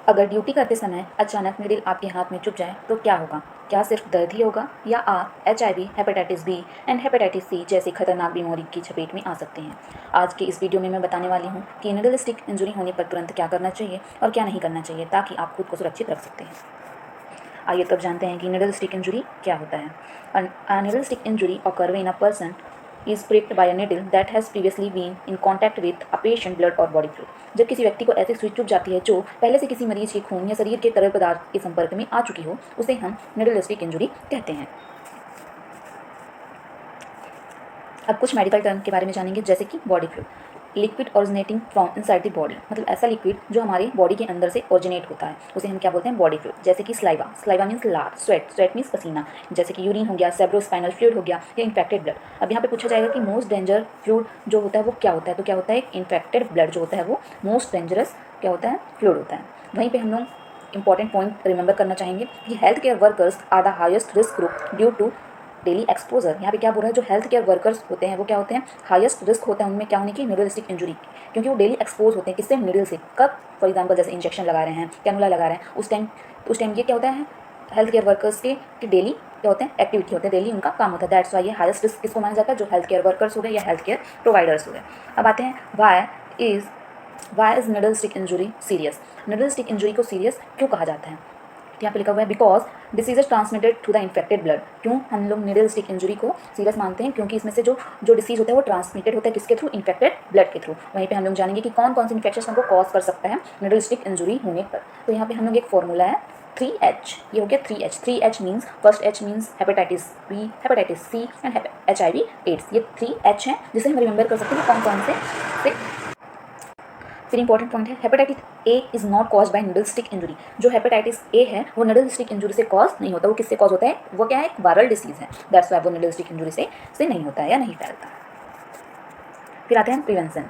अगर ड्यूटी करते समय अचानक नीडल आपके हाथ में चुभ जाए तो क्या होगा? क्या सिर्फ दर्द ही होगा या आप HIV, hepatitis B and hepatitis C जैसी खतरनाक बीमारी की चपेट में आ सकते हैं? आज की इस वीडियो में मैं बताने वाली हूँ कि नीडल स्टिक इंजरी होने पर तुरंत क्या करना चाहिए और क्या नहीं करना चाहिए ताकि आप खुद को सुरक्षित रख सकते हैं। आइए तब जानते हैं कि नीडल स्टिक इंजरी क्या होता है। A needle stick injury occur when a person is pricked by a needle that has previously been in contact with a patient blood or body fluid। जब किसी व्यक्ति को ऐसी सुई चुभ जाती है जो पहले से किसी मरीज के खून या शरीर के तरल पदार्थ के संपर्क में आ चुकी हो, उसे हम नीडल स्टिक इंजरी कहते हैं। अब कुछ मेडिकल टर्म के बारे में जानेंगे, जैसे कि body fluid, liquid originating from inside the body, मतलब ऐसा लिक्विड जो हमारी बॉडी के अंदर से ओरिजिनेट होता है, उसे हम क्या बोलते हैं? Body fluid. जैसे कि स्लाइवा, स्लाइवा मीन्स लार, स्वेट, स्वेट मीन्स पसीना, जैसे कि यूरिन हो गया, सेब्रोस्पाइनल फ्लूइड हो गया, या इन्फेक्टेड ब्लड। अब यहाँ पे पूछा जाएगा कि मोस्ट डेंजर फ्लूइड जो होता है वो क्या होता है, तो क्या होता है? इन्फेक्टेड ब्लड जो होता है वो मोस्ट डेंजरस क्या होता है? फ्लूइड होता है। वहीं पर हम लोग इंपॉर्टेंट पॉइंट रिमेंबर करना चाहेंगे कि health care workers are the highest risk group due to daily exposure. यहाँ पे क्या बोल रहा है? जो हेल्थ केयर वर्कर्स होते हैं वो क्या होते हैं? हाईएस्ट रिस्क होता है उनमें क्या होने की? नीडल स्टिक इंजरी, क्योंकि वो डेली एक्सपोज होते हैं किससे? नीडल से। कब? फॉर एग्जांपल जैसे इंजेक्शन लगा रहे हैं, कैनुला लगा रहे हैं, उस टाइम ये क्या होता है? हेल्थ केयर वर्कर्स के डेली क्या होते हैं? एक्टिविटी होते हैं, डेली उनका काम होता है। दैट्स वाई ये हाईएस्ट रिस्क किसको माना जाता है? जो हेल्थ केयर वर्कर्स हो गए या हेल्थ केयर प्रोवाइडर्स हो गए। अब आते हैं why is needle stick injury serious. Needle stick injury को सीरियस क्यों कहा जाता है? यहाँ पे लिखा हुआ है because disease is transmitted through the infected blood. क्यों हम लोग नीडल स्टिक इंजरी को सीरियस मानते हैं? क्योंकि इसमें से जो डिसीज होता है वो ट्रांसमिटेड होता है किसके थ्रू? इन्फेक्टेड ब्लड के थ्रू। वहीं पे हम लोग जानेंगे कि कौन कौन से इन्फेक्शन हमको कॉज कर सकता है नीडल स्टिक इंजरी होने पर। तो यहाँ पे हम लोग एक फॉर्मूला है 3H, ये हो गया 3H। 3H means first H means hepatitis B, hepatitis C and HIV AIDS. ये 3H है जिसे हम रिमेंबर कर सकते हैं कौन कौन से। फिर इंपॉर्टेंट पॉइंट है hepatitis A is not cause by needle stick injury. जो हेपेटाइटिस ए है वो नीडल स्टिक इंजरी से कॉज नहीं होता। वो किससे कॉज होता है? वो क्या है? एक वायरल डिसीज है, दैट्स वाई वो नीडल स्टिक इंजरी से नहीं होता है या नहीं फैलता। फिर आते हैं प्रिवेंशन।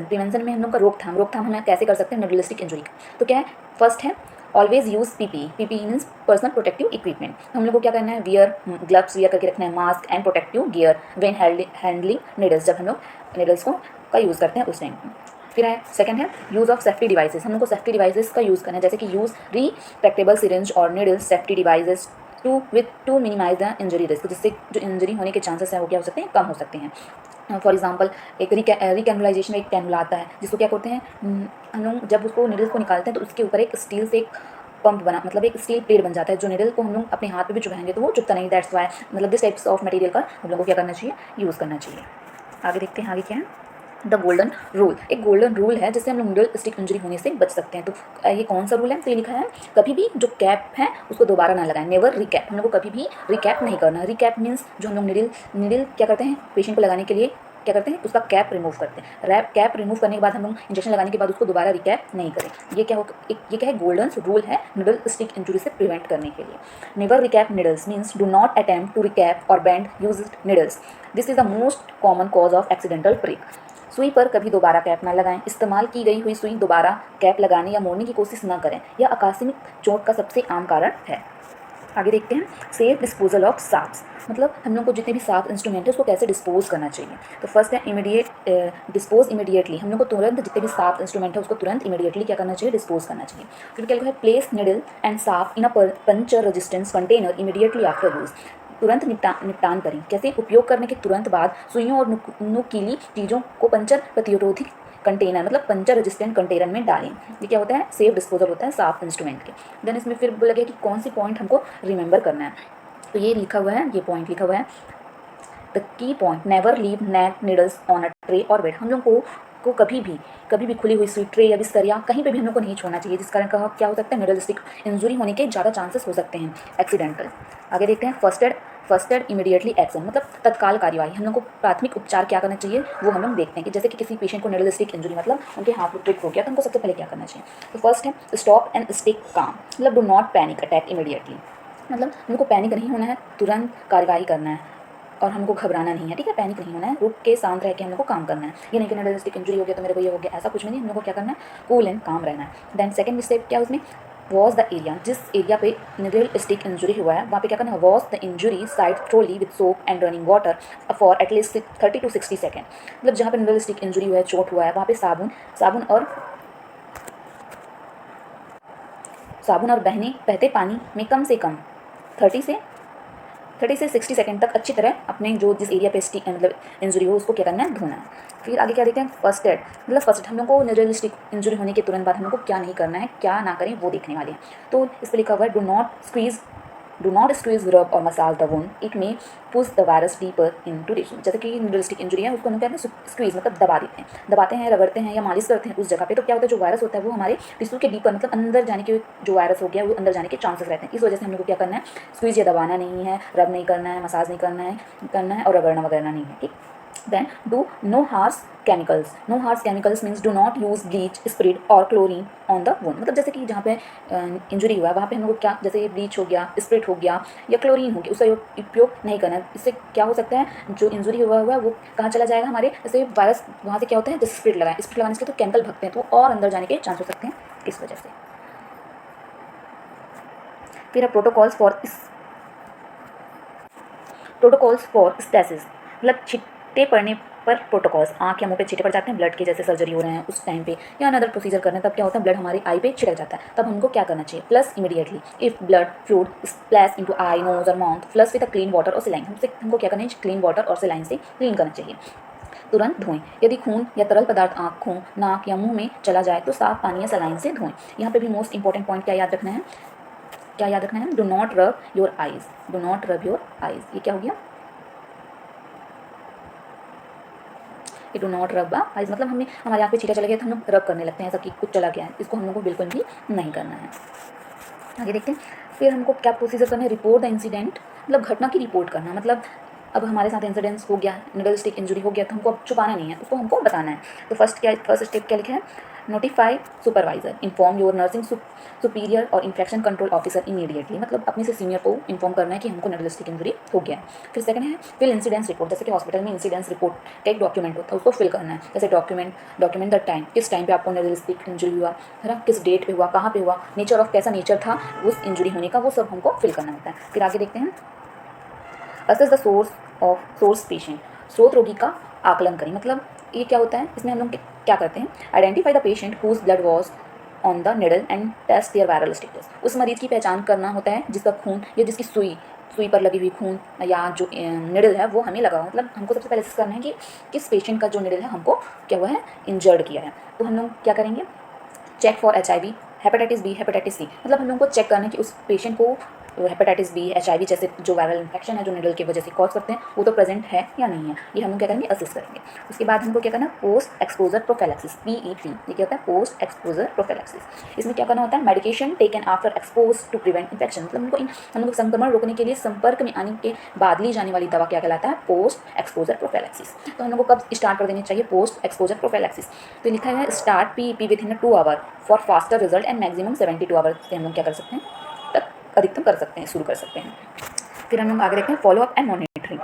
प्रिवेंशन में हम लोग का रोकथाम हमें कैसे कर सकते हैं नीडल स्टिक इंजरी का? तो क्या है? फर्स्ट है always use PPE means personal protective equipment. हम लोग को क्या करना है? वियर ग्लव्स वियर करके रखना है, mask and protective gear when handling needles, जब हम लोग नीडल्स का यूज़ करते हैं उस टाइम। फिर है सेकंड है यूज़ ऑफ सेफ्टी डिवाइसेस। हम लोग को सेफ्टी डिवाइसेस का यूज़ करना है, जैसे कि यूज़ रिट्रैक्टेबल सिरिंज और needles safety devices to minimize the injury risk, जिससे जो इंजरी होने के चांसेस हैं वो क्या हो सकते हैं? कम हो सकते हैं। फॉर एग्जाम्पल एक रिकैनुलाइजेशन में एक कैनुला आता है जिसको क्या करते हैं हम लोग, जब उसको नीडल्स को निकालते हैं तो उसके ऊपर एक स्टील से एक पंप बना, मतलब एक स्टील प्लेट बन जाता है, जो नीडल को हम लोग अपने हाथ पे भी चुभाएंगे तो वो चुभता नहीं। दैट्स वाई मतलब दिस टाइप्स ऑफ मटेरियल का हम लोग को क्या करना चाहिए? यूज़ करना चाहिए। आगे देखते हैं आगे क्या है। द गोल्डन रूल, एक गोल्डन रूल है जिससे हम लोग नीडल स्टिक इंजरी होने से बच सकते हैं। तो ये कौन सा रूल है? तो ये लिखा है कभी भी जो कैप है उसको दोबारा ना लगाएं, नेवर रिकैप। हम लोग को कभी भी रिकैप नहीं करना। रिकैप मीन्स जो हम लोग नीडल क्या करते हैं? पेशेंट को लगाने के लिए क्या करते हैं? उसका कैप रिमूव करते हैं। कैप रिमूव करने के बाद हम लोग इंजेक्शन लगाने के बाद उसको दोबारा रिकैप नहीं करें। ये क्या है? गोल्डन रूल है नीडल स्टिक इंजरी से प्रिवेंट करने के लिए। Never recap needles means do not attempt to recap और bend used needles. This is the most common cause of accidental prick. सुई पर कभी दोबारा कैप ना लगाएं। इस्तेमाल की गई हुई सुई दोबारा कैप लगाने या मोड़ने की कोशिश ना करें। यह आकस्मिक चोट का सबसे आम कारण है। आगे देखते हैं सेफ डिस्पोजल ऑफ सांप्स, मतलब हम लोग को जितने भी सांप इंस्ट्रूमेंट है उसको कैसे डिस्पोज करना चाहिए। तो फर्स्ट है डिस्पोज इमीडिएटली। हम लोग को तुरंत जितने भी सांप इंस्ट्रूमेंट है उसको तुरंत इमीडिएटली क्या करना चाहिए? डिस्पोज करना चाहिए। फिर क्या लिखा है? Place needle and sharps in a puncture resistance container immediately after use. तुरंत निपटान करें। कैसे? उपयोग करने के तुरंत बाद सुइयों और नुकीली चीज़ों को पंचर प्रतिरोधी कंटेनर, मतलब पंचर रेजिस्टेंट कंटेनर में डालें। ये क्या होता है? सेफ डिस्पोजल होता है सांप इंस्ट्रूमेंट के। देन इसमें फिर बोला गया कि कौन सी पॉइंट हमको रिमेंबर करना है। तो ये लिखा हुआ है, ये पॉइंट लिखा हुआ है the key point never leave neck needles on a tray और बेड। हम लोग को कभी भी खुली हुई सुई ट्रे या बिस्तर या कहीं पे भी हम लोग को नहीं छोड़ना चाहिए, जिस कारण का क्या हो सकता है? नीडल स्टिक इंजरी होने के ज़्यादा चांसेस हो सकते हैं एक्सीडेंटल। आगे देखते हैं फर्स्ट एड इमीडिएटली एक्शन, मतलब तत्काल कार्यवाही। हम लोग को प्राथमिक उपचार क्या करना चाहिए वो हम लोग देखते हैं कि जैसे कि किसी पेशेंट को नीडल स्टिक इंजरी मतलब उनके हाथ में प्रिक हो गया तो उनको सबसे पहले क्या करना चाहिए। तो फर्स्ट है स्टॉप एंड स्टिक काम, मतलब do not panic attack immediately. मतलब हमको पैनिक नहीं होना है, तुरंत कार्रवाई करना है और हमको घबराना नहीं है, ठीक है? पैनिक नहीं होना है, रुक के शांत रह के हम लोग को काम करना है। ये नहीं कि नीडल स्टिक इंजरी हो गया तो मेरे को ये हो गया, ऐसा कुछ नहीं। हम लोग को क्या करना है? कूल एंड काम रहना है। देन सेकंड स्टेप क्या उसमें? वॉश द एरिया, जिस एरिया पे नीडल स्टिक इंजरी हुआ है वहाँ पे क्या करना है? Wash the injury side thoroughly with soap and running water for at least 30 to 60 second. मतलब जहाँ पे नीडल स्टिक इंजरी हुआ है, चोट हुआ है, वहाँ पे साबुन और साबुन और बहते पानी में कम से कम 30 से 60 सेकंड तक अच्छी तरह अपने जो जिस एरिया पे मतलब इंजरी हो उसको क्या करना है, धोना है। फिर आगे क्या देखते हैं, फर्स्ट एड। मतलब फर्स्ट हम लोग को निडलिस्टिक इंजरी होने के तुरंत बाद हम लोग को क्या नहीं करना है, क्या ना करें वो देखने वाले हैं। तो इस पर लिखा हुआ है डू नॉट स्क्वीज, रब और मसाज द वुंड, इट में push the virus deeper into tissue. जैसे कि निडलिस्टिक इंजरी है उसको हम क्या कहते हैं, स्क्वीज मतलब दबा देते हैं, रगड़ते हैं या मालिश करते हैं उस जगह पे। तो क्या होता है, जो वायरस होता है वो हमारे टिश्यू के डीपर मतलब अंदर जाने के, जो वायरस हो गया वो अंदर जाने के चांसेस रहते हैं। इस वजह से हम लोग को क्या करना है, स्क्वीज या दबाना नहीं है, रब नहीं करना है, मसाज नहीं करना है और रगड़ना वगैरह नहीं है, ठीक। Then do no harsh chemicals. No harsh chemicals means do not use bleach, spirit और chlorine on the wound. मतलब जैसे कि जहाँ पे इंजरी हुआ है वहाँ पे हम लोग क्या, जैसे ब्लीच हो गया, स्प्रिट हो गया या क्लोरीन हो गया, उसका उपयोग नहीं करना है। इससे क्या हो सकता है, जो इंजरी हुआ है वो कहाँ चला जाएगा, हमारे जैसे वायरस वहाँ से क्या होता है, जैसे स्प्रिट लगाने से तो केमिकल भगते हैं तो और अंदर जाने के चांस हो सकते हैं, इस वजह से। फिर प्रोटोकॉल्स फॉर स्टेसिस, मतलब छिट्टे पड़ने पर प्रोटोकॉल्स, आँख या मुंह पे छींटे पड़ जाते हैं ब्लड के, जैसे सर्जरी हो रहे हैं उस टाइम पे या अनदर प्रोसीजर कर रहे हैं, तब क्या होता है, ब्लड हमारी आई पे छिड़क जाता है, तब हमको क्या करना चाहिए, flush immediately if blood fluid splash into eye, nose और mouth, flush with clean water और सेलाइन। हमको क्या करना है, क्लीन वाटर और सेलाइन से क्लीन करना चाहिए। तुरंत धोएं, यदि खून या तरल पदार्थ आँखों, नाक या मुंह में चला जाए तो साफ पानी या सलाइन से धोएं। यहाँ पे भी मोस्ट इंपॉर्टेंट पॉइंट क्या याद रखना है, do not rub your eyes. ये क्या हो गया, डू नॉट रब आइज, मतलब हमारे आँख पे छींटा चला गया तो हम लोग रब करने लगते हैं, ऐसा कि कुछ चला गया है, इसको हम लोग को बिल्कुल भी नहीं करना है। आगे देखते हैं। फिर हमको क्या प्रोसीजर करना है, रिपोर्ट द इंसिडेंट, मतलब घटना की रिपोर्ट करना। मतलब अब हमारे साथ इंसिडेंस हो गया, निडलिस्टिक इंजरी हो गया, तो हमको अब छुपाना नहीं है, उसको हमको बताना है। तो फर्स्ट स्टेप क्या लिखा है, notify supervisor, inform your nursing superior और इन्फेक्शन कंट्रोल ऑफिसर इमीडिएटली, मतलब अपने से सीनियर को इन्फॉर्म करना है कि हमको निडलिस्टिक इंजरी हो गया है। फिर सेकंड है फिल इंसिडेंस रिपोर्ट, जैसे कि हॉस्पिटल में इंसिडेंस रिपोर्ट का एक डॉक्यूमेंट होता है, उसको फिल करना है। जैसे डॉक्यूमेंट द टाइम, किस टाइम पे आपको निडलिस्टिक इंजरी हुआ है ना, किस डेट पे हुआ, कहाँ पे हुआ, नेचर ऑफ कैसा नेचर था उस इंजरी होने का, वो सब हमको फिल करना होता है। फिर आगे देखते हैं, असेस द सोर्स पेशेंट, स्रोत रोगी का आकलन करें। मतलब ये क्या होता है, इसमें हम लोग क्या करते हैं, identify the patient whose blood was on the needle and test their viral status. उस मरीज की पहचान करना होता है जिसका खून या जिसकी सुई पर लगी हुई खून या जो निडल है वो हमें लगा हो। मतलब हमको सबसे पहले करना है कि किस पेशेंट का जो निडल है हमको क्या हुआ है, इंजर्ड किया है। तो हम लोग क्या करेंगे, check for HIV, hepatitis B, hepatitis C. मतलब हम लोग को चेक करना है कि उस पेशेंट को हेपेटाइटिस बी, HIV जैसे जो वायरल इन्फेक्शन है जो निडल की वजह से कॉज करते हैं वो तो प्रेजेंट है या नहीं है, ये हम लोग क्या करेंगे, असेस करेंगे। उसके बाद हमको क्या करना है, पोस्ट एक्सपोजर प्रोफिलैक्सिस, PEP। ये क्या होता है, पोस्ट एक्सपोजर प्रोफिलैक्सिस। इसमें क्या करना होता है, medication taken after expose to prevent infection. मतलब हम लोग संक्रमण रोकने के लिए संपर्क में आने के बाद ली जाने वाली दवा क्या कहलाता है, पोस्ट एक्सपोजर प्रोफिलैक्सिस। तो हम लोग को कब स्टार्ट कर देनी चाहिए, पोस्ट एक्सपोजर प्रोफिलैक्सिस। तो लिखा है start PEP with in 2 hour for faster result and maximum 72 hour से हम लोग क्या कर सकते हैं, तक अधिकतम कर सकते हैं, शुरू कर सकते हैं। फिर हम लोग आगे देखते हैं, follow up and monitoring.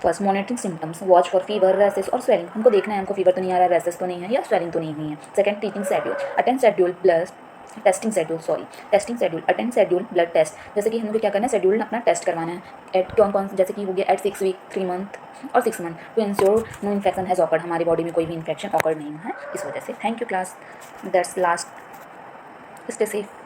First monitoring symptoms, watch for fever, rashes और स्वेलिंग। हमको देखना है हमको फीवर तो नहीं आ रहा है, रैसेस तो नहीं है या स्वेलिंग तो नहीं हुई है। Second, teaching schedule, attend schedule plus testing schedule, attend schedule blood test. जैसे कि हमको क्या करना है, शेड्यूल अपना टेस्ट करवाना है एट कौन जैसे कि हो गया एट 6 वीक, 3 मंथ और 6 month, to ensure no infection has occurred, हमारी बॉडी में कोई भी इन्फेक्शन ऑकर्ड नहीं है इस वजह से। Thank you class, that's last, stay safe.